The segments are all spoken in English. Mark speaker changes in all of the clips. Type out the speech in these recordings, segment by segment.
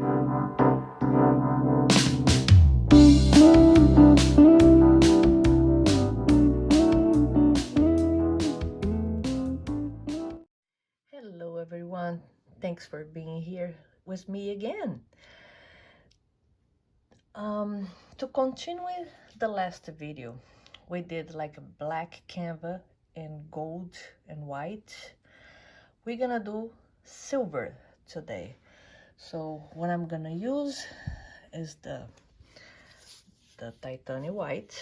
Speaker 1: Hello everyone, thanks for being here with me again. To continue the last video, we did like a black canvas and gold and white. We're gonna do silver today. So what I'm gonna use is the titanium white,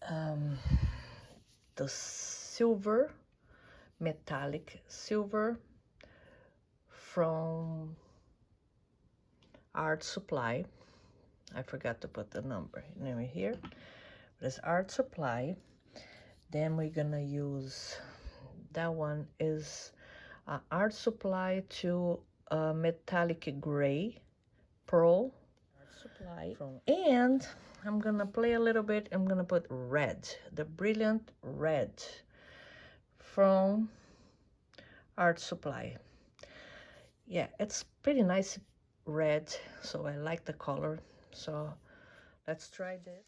Speaker 1: the silver, metallic silver from Art Supply. I forgot to put the number here. There's Art Supply. Then we're gonna use, that one is Art Supply to metallic gray pearl. Art Supply and I'm gonna play a little bit. I'm gonna put red, the brilliant red from Art Supply. Yeah, it's pretty nice red, so I like the color. So let's try this.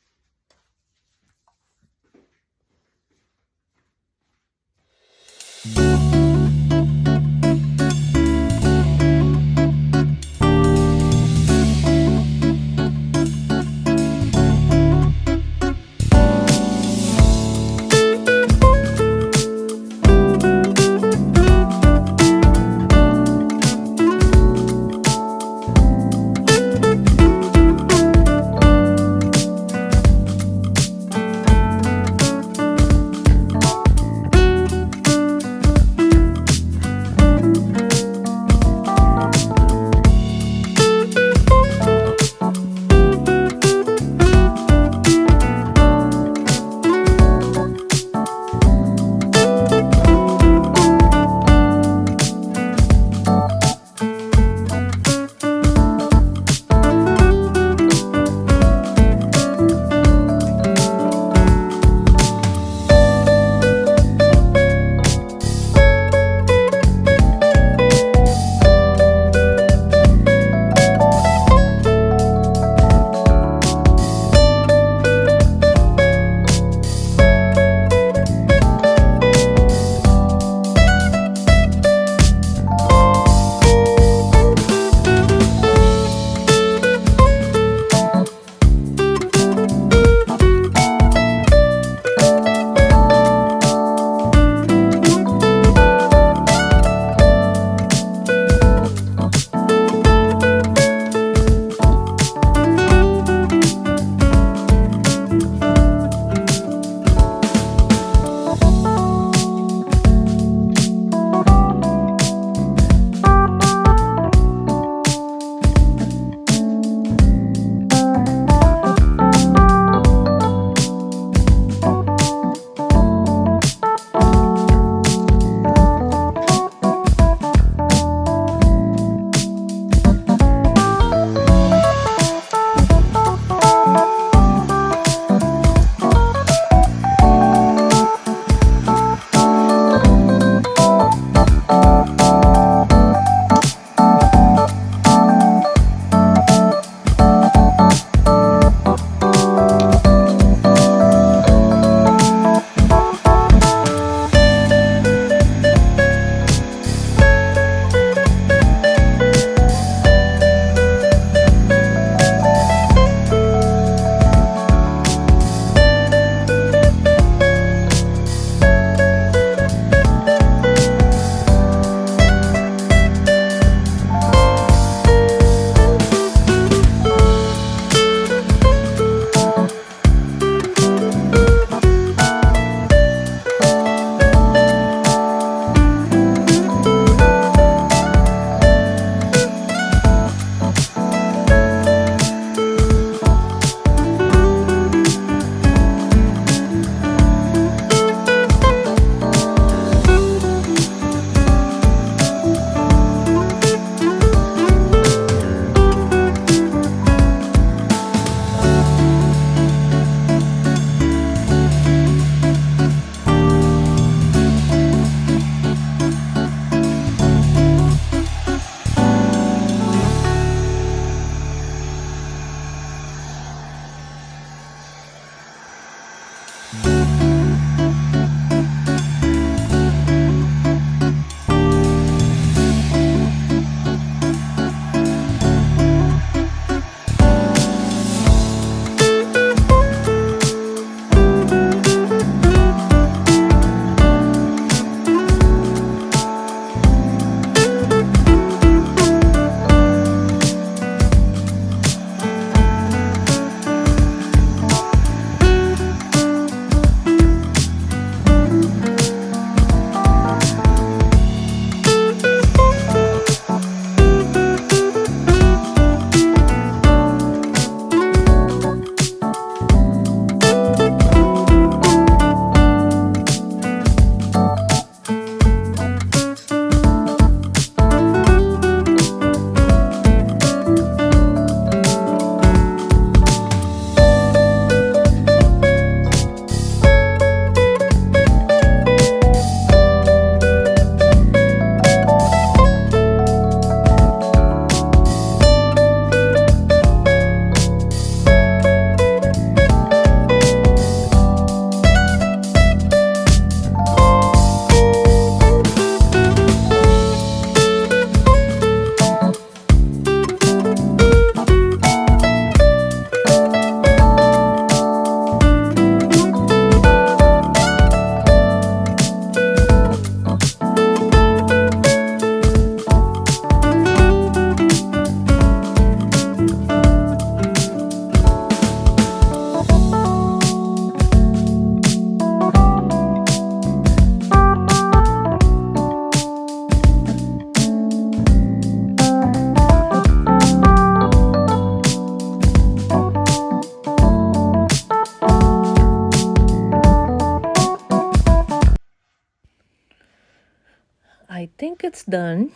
Speaker 1: it's done.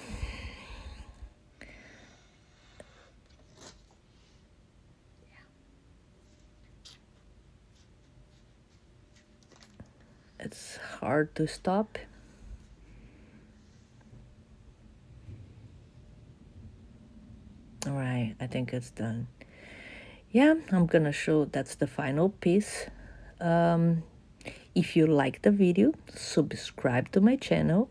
Speaker 1: It's hard to stop. All right, I think it's done. Yeah, I'm gonna show that's the final piece. If you like the video, subscribe to my channel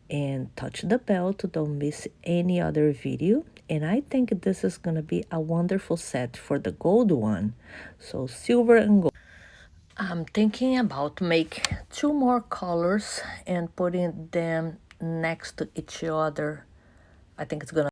Speaker 1: and touch the bell to don't miss any other video. And I think this is gonna be a wonderful set for the gold one. So silver and gold. I'm thinking about make 2 more colors and putting them next to each other. I think it's gonna